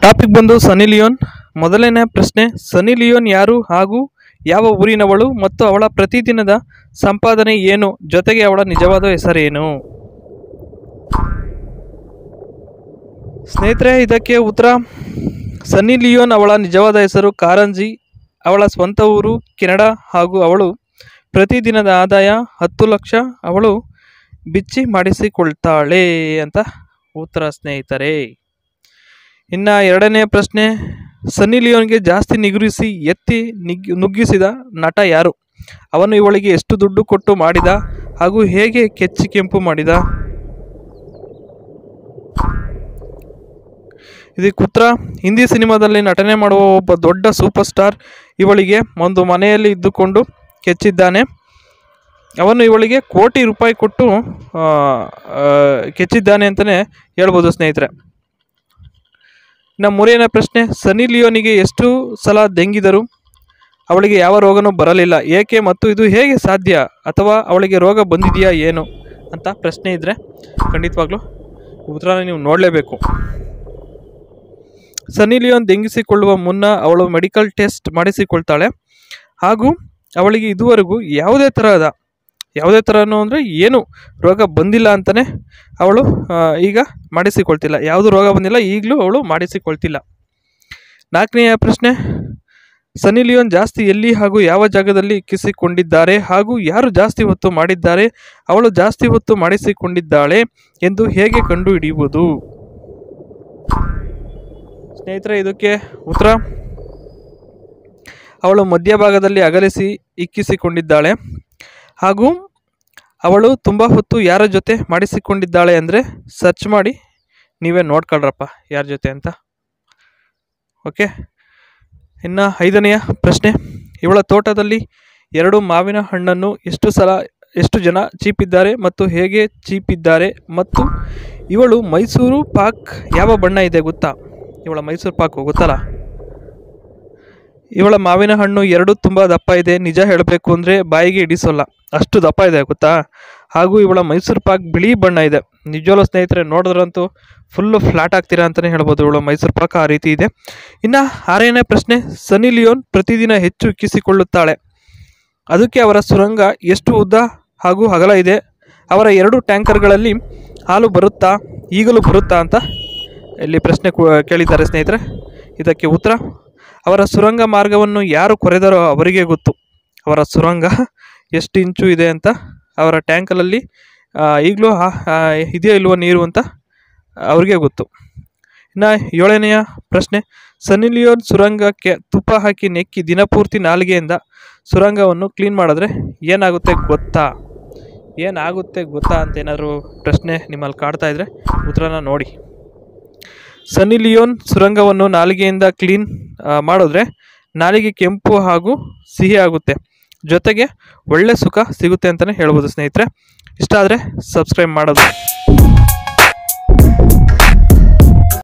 Topic ಬಂದು ಸನ್ನಿ Leone. ಮೊದಲನೇ ಪ್ರಶ್ನೆ, ಸನ್ನಿ ಲಿಯೋನ್ ಯಾರು ಹಾಗೂ ಯಾವ ಊರಿನವಳು ಮತ್ತು ಅವಳ ಪ್ರತಿದಿನದ ಸಂಪಾದನೆ ಏನು, ಜೊತೆಗೆ ಅವಳ ನಿಜವಾದ ಹೆಸರೇನು? ಸ್ನೇಹಿತರೆ, ಇದಕ್ಕೆ ಉತ್ತರ ಸನ್ನಿ ಲಿಯೋನ್ ಅವಳ ನಿಜವಾದ ಹೆಸರು ಕಾರಂಜಿ. ಅವಳ ಸ್ವಂತ ಊರು ಕೆನಡಾ ಹಾಗೂ ಅವಳು ಪ್ರತಿದಿನದ ಆದಾಯ 10 ಲಕ್ಷ. ಅವಳು ಬಿಚ್ಚಿ ಮಾಡಿಸಿಕೊಳ್ತಾಳೆ ಅಂತ ಉತ್ತರ ಸ್ನೇಹಿತರೆ. ಇನ್ನು ಎರಡನೇ ಪ್ರಶ್ನೆ, ಸನ್ನಿ ಲಿಯೋನ್ಗೆ ಜಾಸ್ತಿ ನಿಗುರಿಸಿ ಎತ್ತಿ ನುಗ್ಗಿಸಿದ ನಟ ಯಾರು? ಅವನು ಇವಳಿಗೆ ಎಷ್ಟು ದುಡ್ಡು ಕೊಟ್ಟು ಮಾಡಿದ ಹಾಗೂ ಹೇಗೆ ಕೆಚ್ಚಿ ಕೆಂಪು ಮಾಡಿದ? ಇದಕ್ಕೆ ಉತ್ತರ, ಹಿಂದಿ ಸಿನಿಮಾದಲ್ಲಿ ನಟನೆ ಮಾಡುವ ಒಬ್ಬ ದೊಡ್ಡ ಸೂಪರ್ ಸ್ಟಾರ್ ಇವಳಿಗೆ ಒಂದು ಮನೆಯಲ್ಲಿ ಇದ್ದುಕೊಂಡು ಕೆಚ್ಚಿದ್ದಾನೆ. ಅವನು ಇವಳಿಗೆ ಕೋಟಿ ರೂಪಾಯಿ ಕೊಟ್ಟು ಕೆಚ್ಚಿದ್ದಾನೆ ಅಂತಲೇ ಹೇಳ್ಬೋದು ಸ್ನೇಹಿತರೆ. ಇನ್ನು ಮೂರನೇ ಪ್ರಶ್ನೆ, ಸನ್ನಿ ಲಿಯೋನಿಗೆ ಎಷ್ಟು ಸಲ ದೆಂಗಿದರು? ಅವಳಿಗೆ ಯಾವ ರೋಗನೂ ಬರಲಿಲ್ಲ, ಏಕೆ ಮತ್ತು ಇದು ಹೇಗೆ ಸಾಧ್ಯ? ಅಥವಾ ಅವಳಿಗೆ ರೋಗ ಬಂದಿದೆಯಾ ಏನು ಅಂತ ಪ್ರಶ್ನೆ ಇದ್ದರೆ ಖಂಡಿತವಾಗ್ಲೂ ಉತ್ತರನ ನೀವು ನೋಡಲೇಬೇಕು. ಸನ್ನಿ ಲಿಯೋನ್ ದೆಂಗಿಸಿಕೊಳ್ಳುವ ಮುನ್ನ ಅವಳು ಮೆಡಿಕಲ್ ಟೆಸ್ಟ್ ಮಾಡಿಸಿಕೊಳ್ತಾಳೆ ಹಾಗೂ ಅವಳಿಗೆ ಇದುವರೆಗೂ ಯಾವುದೇ ಥರನೂ ಅಂದರೆ ಏನು ರೋಗ ಬಂದಿಲ್ಲ ಅಂತಲೇ ಅವಳು ಈಗ ಮಾಡಿಸಿಕೊಳ್ತಿಲ್ಲ. ಯಾವುದು ರೋಗ ಬಂದಿಲ್ಲ, ಈಗಲೂ ಅವಳು ಮಾಡಿಸಿಕೊಳ್ತಿಲ್ಲ. ನಾಲ್ಕನೆಯ ಪ್ರಶ್ನೆ, ಸನ್ನಿ ಲಿಯೋನ್ ಜಾಸ್ತಿ ಎಲ್ಲಿ ಹಾಗೂ ಯಾವ ಜಾಗದಲ್ಲಿ ಇಕ್ಕಿಸಿಕೊಂಡಿದ್ದಾರೆ ಹಾಗೂ ಯಾರು ಜಾಸ್ತಿ ಹೊತ್ತು ಮಾಡಿದ್ದಾರೆ? ಅವಳು ಜಾಸ್ತಿ ಹೊತ್ತು ಮಾಡಿಸಿಕೊಂಡಿದ್ದಾಳೆ ಎಂದು ಹೇಗೆ ಕಂಡುಹಿಡಿಯುವುದು? ಸ್ನೇಹಿತರೆ, ಇದಕ್ಕೆ ಉತ್ತರ, ಅವಳು ಮಧ್ಯಭಾಗದಲ್ಲಿ ಅಗಲಿಸಿ ಇಕ್ಕಿಸಿಕೊಂಡಿದ್ದಾಳೆ ಹಾಗೂ ಅವಳು ತುಂಬ ಹೊತ್ತು ಯಾರ ಜೊತೆ ಮಾಡಿಸಿಕೊಂಡಿದ್ದಾಳೆ ಅಂದರೆ ಸರ್ಚ್ ಮಾಡಿ ನೀವೇ ನೋಡ್ಕೊಳ್ರಪ್ಪ ಯಾರ ಜೊತೆ ಅಂತ. ಓಕೆ. ಇನ್ನು ಐದನೆಯ ಪ್ರಶ್ನೆ, ಇವಳ ತೋಟದಲ್ಲಿ 2 ಮಾವಿನ ಹಣ್ಣನ್ನು ಎಷ್ಟು ಜನ ಚೀಪಿದ್ದಾರೆ ಮತ್ತು ಹೇಗೆ ಚೀಪಿದ್ದಾರೆ? ಮತ್ತು ಇವಳು ಮೈಸೂರು ಪಾಕ್ ಯಾವ ಬಣ್ಣ ಇದೆ ಗೊತ್ತಾ? ಇವಳ ಮೈಸೂರು ಪಾಕು ಗೊತ್ತಲ್ಲ. ಇವಳ ಮಾವಿನ ಹಣ್ಣು 2 ತುಂಬ ದಪ್ಪ ಇದೆ. ನಿಜ ಹೇಳಬೇಕು ಅಂದರೆ ಬಾಯಿಗೆ ಹಿಡಿಸೋಲ್ಲ, ಅಷ್ಟು ದಪ್ಪ ಇದೆ ಗೊತ್ತಾ. ಹಾಗೂ ಇವಳ ಮೈಸೂರು ಪಾಕ್ ಬಿಳಿ ಬಣ್ಣ ಇದೆ. ನಿಜವಲ್ಲ ಸ್ನೇಹಿತರೆ, ನೋಡಿದ್ರಂತೂ ಫುಲ್ಲು ಫ್ಲಾಟ್ ಆಗ್ತೀರಾ ಅಂತಲೇ ಹೇಳ್ಬೋದು. ಇವಳ ಮೈಸೂರು ಪಾಕ್ ಆ ರೀತಿ ಇದೆ. ಇನ್ನು ಆರನೇ ಪ್ರಶ್ನೆ, ಸನ್ನಿ ಲಿಯೋನ್ ಪ್ರತಿದಿನ ಹೆಚ್ಚು ಇಕ್ಕಿಸಿಕೊಳ್ಳುತ್ತಾಳೆ, ಅದಕ್ಕೆ ಅವರ ಸುರಂಗ ಎಷ್ಟು ಉದ್ದ ಹಾಗೂ ಅಗಲ ಇದೆ? ಅವರ 2 ಟ್ಯಾಂಕರ್ಗಳಲ್ಲಿ ಹಾಲು ಬರುತ್ತಾ, ಈಗಲೂ ಬರುತ್ತಾ ಅಂತ ಇಲ್ಲಿ ಪ್ರಶ್ನೆ ಕೇಳಿದ್ದಾರೆ ಸ್ನೇಹಿತರೆ. ಇದಕ್ಕೆ ಉತ್ತರ, ಅವರ ಸುರಂಗ ಮಾರ್ಗವನ್ನು ಯಾರು ಕೊರೆದರೋ ಅವರಿಗೆ ಗೊತ್ತು. ಅವರ ಸುರಂಗ ಎಷ್ಟು ಇಂಚು ಇದೆ ಅಂತ, ಅವರ ಟ್ಯಾಂಕಲ್ಲಿ ಈಗಲೂ ಇದೆಯೋ ಇಲ್ವೋ ನೀರು ಅಂತ ಅವ್ರಿಗೆ ಗೊತ್ತು. ಇನ್ನು 7ನೆಯ ಪ್ರಶ್ನೆ, ಸನ್ನಿ ಲಿಯೋನ್ ಸುರಂಗಕ್ಕೆ ತುಪ್ಪ ಹಾಕಿ ನೆಕ್ಕಿ ದಿನಪೂರ್ತಿ ನಾಲಿಗೆಯಿಂದ ಸುರಂಗವನ್ನು ಕ್ಲೀನ್ ಮಾಡಿದ್ರೆ ಏನಾಗುತ್ತೆ ಗೊತ್ತಾ ಅಂತ ಏನಾದರೂ ಪ್ರಶ್ನೆ ನಿಮ್ಮಲ್ಲಿ ಕಾಡ್ತಾ ಇದ್ದರೆ ಉತ್ತರನ ನೋಡಿ. ಸನ್ನಿ ಲಿಯೋನ್ ಸುರಂಗವನ್ನು ನಾಲಿಗೆಯಿಂದ ಕ್ಲೀನ್ ಮಾಡಿದ್ರೆ ನಾಲಿಗೆ ಕೆಂಪು ಹಾಗೂ ಸಿಹಿ ಆಗುತ್ತೆ, ಜೊತೆಗೆ ಒಳ್ಳೆ ಸುಖ ಸಿಗುತ್ತೆ ಅಂತಲೇ ಹೇಳ್ಬೋದು ಸ್ನೇಹಿತರೆ. ಇಷ್ಟ ಆದರೆ ಸಬ್ಸ್ಕ್ರೈಬ್ ಮಾಡೋದು.